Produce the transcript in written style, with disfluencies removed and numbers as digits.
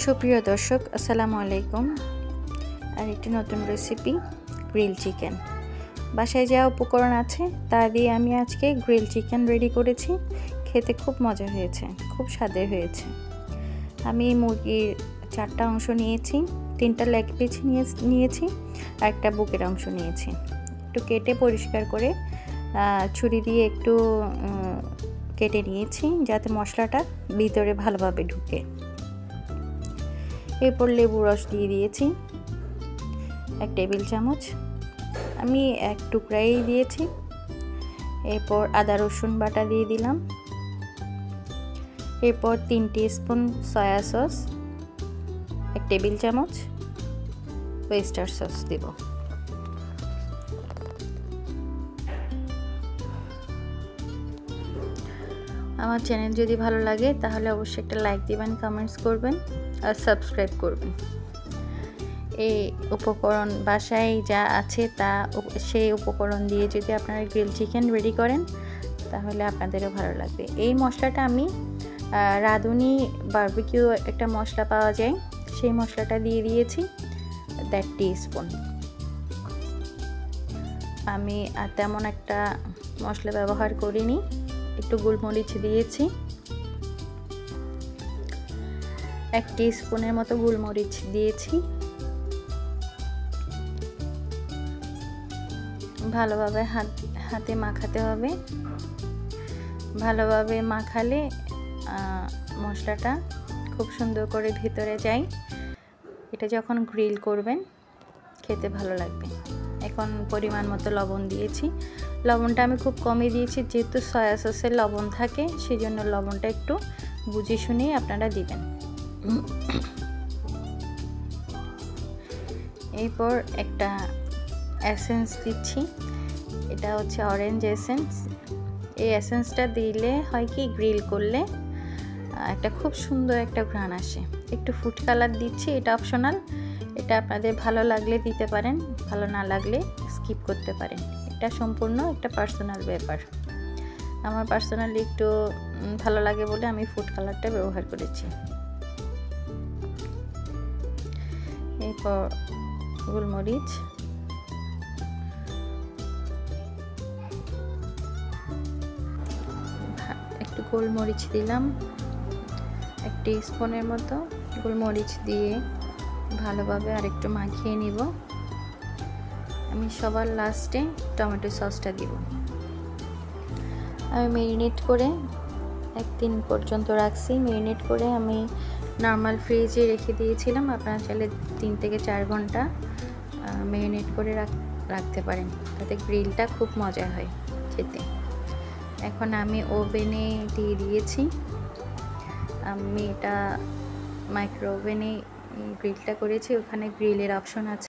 সুপ্রিয় দর্শক, আসসালামু আলাইকুম। আর একটি নতুন রেসিপি, গ্রিল চিকেন। বাসায় যা উপকরণ আছে তা দিয়ে আমি আজকে গ্রিল চিকেন রেডি করেছি। খেতে খুব মজা হয়েছে, খুব স্বাদের হয়েছে। আমি মুরগির 4টা অংশ নিয়েছি, 3টা লেগ পিস নিয়েছি আর একটা বুকের অংশ নিয়েছি। একটু কেটে পরিষ্কার করে ছুরি দিয়ে একটু কেটে নিয়েছি যাতে মশলাটা ভিতরে ভালোভাবে ঢুকে। এরপর লেবু রস দিয়ে দিয়েছি 1 টেবিল চামচ, আমি 1 টুকরাই দিয়েছি। এরপর আদা রসুন বাটা দিয়ে দিলাম। এরপর 3 টিস্পুন সয়া সস, 1 টেবিল চামচ ওয়েস্টার সস দেব। আমার চ্যানেল যদি ভালো লাগে তাহলে অবশ্যই একটা লাইক দিবেন, কমেন্টস করবেন আর সাবস্ক্রাইব করবেন। এই উপকরণ বাসায় যা আছে তা সেই উপকরণ দিয়ে যদি আপনারা গ্রিল চিকেন রেডি করেন তাহলে আপনাদেরও ভালো লাগবে। এই মশলাটা আমি রাঁধুনি বারবিকিউ একটা মশলা পাওয়া যায়, সেই মশলাটা দিয়ে দিয়েছি 1.5 টিস্পুন। আমি তেমন একটা মশলা ব্যবহার করিনি, একটু গোলমরিচ দিয়েছি, 1 টিস্পুনের মতো গোলমরিচ দিয়েছি। ভালোভাবে হাতে মাখাতে হবে। ভালোভাবে মাখালে মশলাটা খুব সুন্দর করে ভিতরে যায়। এটা যখন গ্রিল করবেন খেতে ভালো লাগবে। এখন পরিমাণ মতো লবণ দিয়েছি। লবণটা আমি খুব কমই দিয়েছি, যেহেতু সয়া সসের লবণ থাকে সেজন্য লবণটা একটু বুঝে শুনেই আপনারা দিবেন। এরপর একটা এসেন্স দিচ্ছি, এটা হচ্ছে অরেঞ্জ এসেন্স। এই এসেন্সটা দিলে হয় কি, গ্রিল করলে একটা খুব সুন্দর একটা ঘ্রাণ আসে। একটু ফুড কালার দিচ্ছি, এটা অপশনাল, এটা আপনাদের ভালো লাগলে দিতে পারেন, ভালো না লাগলে স্কিপ করতে পারেন। এটা সম্পূর্ণ একটা পার্সোনাল ব্যাপার। আমার পার্সোনালি একটু ভালো লাগে বলে আমি ফুড কালারটা ব্যবহার করেছি। এরপর গোলমরিচ, একটু গোলমরিচ দিলাম, 1 টিস্পুনের মতো গোলমরিচ দিয়ে ভালোভাবে আরেকটু মাখিয়ে নিব। আমি সবার লাস্টে টমেটো সসটা দিব। আমি ম্যারিনেট করে 1 দিন পর্যন্ত রাখছি। ম্যারিনেট করে আমি নর্মাল ফ্রিজে রেখে দিয়েছিলাম। আপনারা চাইলে 3 থেকে 4 ঘন্টা ম্যারিনেট করে রাখতে পারেন, তাতে গ্রিলটা খুব মজা হয় খেতে। এখন আমি ওভেনে দিয়ে দিয়েছি। আমি এটা মাইক্রো ওভেনে গ্রিলটা করেছি, ওখানে গ্রিলের অপশন আছে।